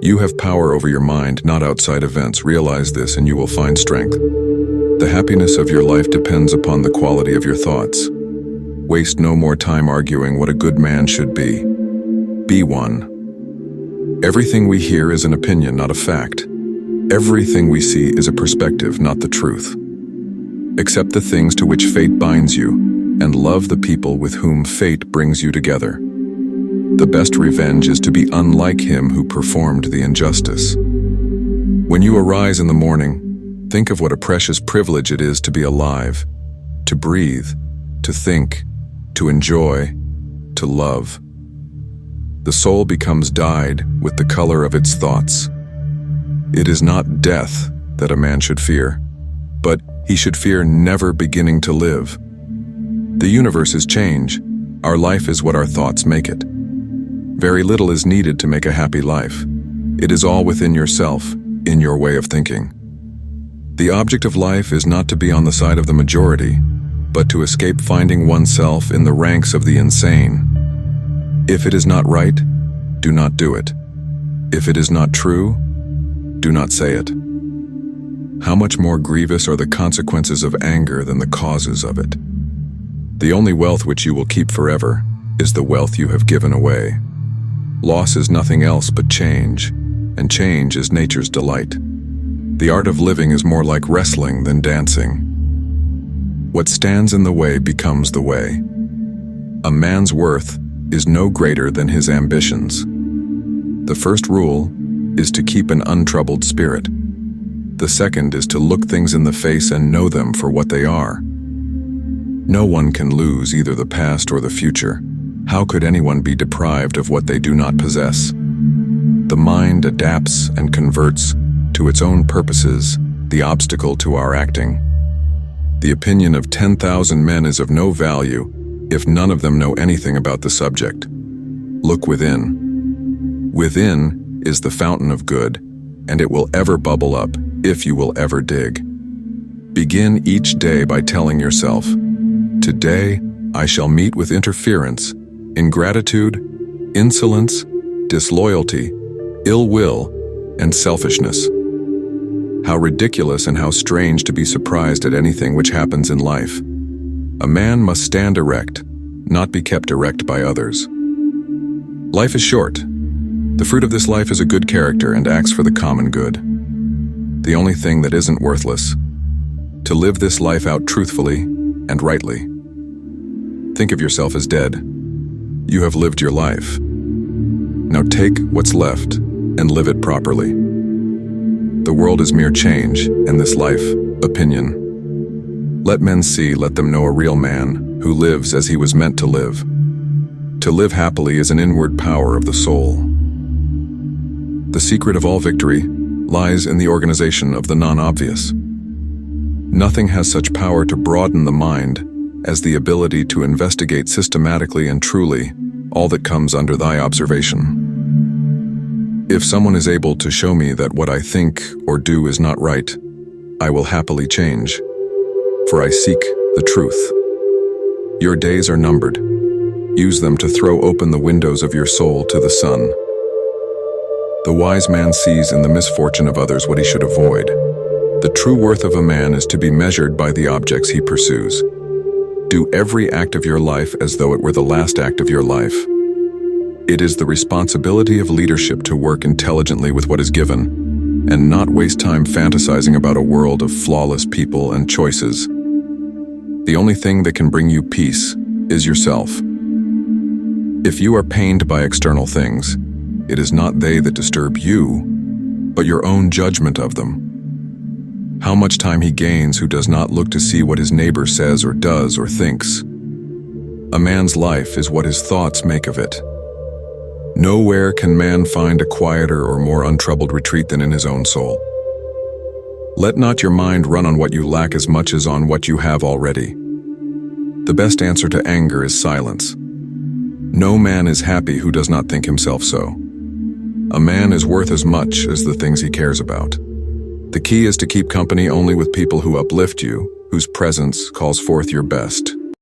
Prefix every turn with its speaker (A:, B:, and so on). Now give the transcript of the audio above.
A: You have power over your mind, not outside events. Realize this and you will find strength. The happiness of your life depends upon the quality of your thoughts. Waste no more time arguing what a good man should be. Be one. Everything we hear is an opinion, not a fact. Everything we see is a perspective, not the truth. Accept the things to which fate binds you, and love the people with whom fate brings you together. The best revenge is to be unlike him who performed the injustice. When you arise in the morning, think of what a precious privilege it is to be alive, to breathe, to think, to enjoy, to love. The soul becomes dyed with the color of its thoughts. It is not death that a man should fear, but he should fear never beginning to live. The universe is change. Our life is what our thoughts make it. Very little is needed to make a happy life. It is all within yourself, in your way of thinking. The object of life is not to be on the side of the majority, but to escape finding oneself in the ranks of the insane. If it is not right, do not do it. If it is not true, do not say it. How much more grievous are the consequences of anger than the causes of it? The only wealth which you will keep forever is the wealth you have given away. Loss is nothing else but change, and change is nature's delight. The art of living is more like wrestling than dancing. What stands in the way becomes the way. A man's worth is no greater than his ambitions. The first rule is to keep an untroubled spirit. The second is to look things in the face and know them for what they are. No one can lose either the past or the future. How could anyone be deprived of what they do not possess? The mind adapts and converts to its own purposes the obstacle to our acting. The opinion of 10,000 men is of no value if none of them know anything about the subject. Look within. Within is the fountain of good, and it will ever bubble up if you will ever dig. Begin each day by telling yourself, "Today I shall meet with interference, ingratitude, insolence, disloyalty, ill will, and selfishness." How ridiculous and how strange to be surprised at anything which happens in life. A man must stand erect, not be kept erect by others. Life is short. The fruit of this life is a good character and acts for the common good. The only thing that isn't worthless, to live this life out truthfully and rightly. Think of yourself as dead. You have lived your life. Now take what's left and live it properly. The world is mere change, and this life, opinion. Let men see, let them know a real man who lives as he was meant to live. To live happily is an inward power of the soul. The secret of all victory lies in the organization of the non-obvious. Nothing has such power to broaden the mind as the ability to investigate systematically and truly all that comes under thy observation. If someone is able to show me that what I think or do is not right, I will happily change, for I seek the truth. Your days are numbered. Use them to throw open the windows of your soul to the sun. The wise man sees in the misfortune of others what he should avoid. The true worth of a man is to be measured by the objects he pursues. Do every act of your life as though it were the last act of your life. It is the responsibility of leadership to work intelligently with what is given, and not waste time fantasizing about a world of flawless people and choices. The only thing that can bring you peace is yourself. If you are pained by external things, it is not they that disturb you, but your own judgment of them. How much time he gains who does not look to see what his neighbor says or does or thinks. A man's life is what his thoughts make of it. Nowhere can man find a quieter or more untroubled retreat than in his own soul. Let not your mind run on what you lack as much as on what you have already. The best answer to anger is silence. No man is happy who does not think himself so. A man is worth as much as the things he cares about. The key is to keep company only with people who uplift you, whose presence calls forth your best.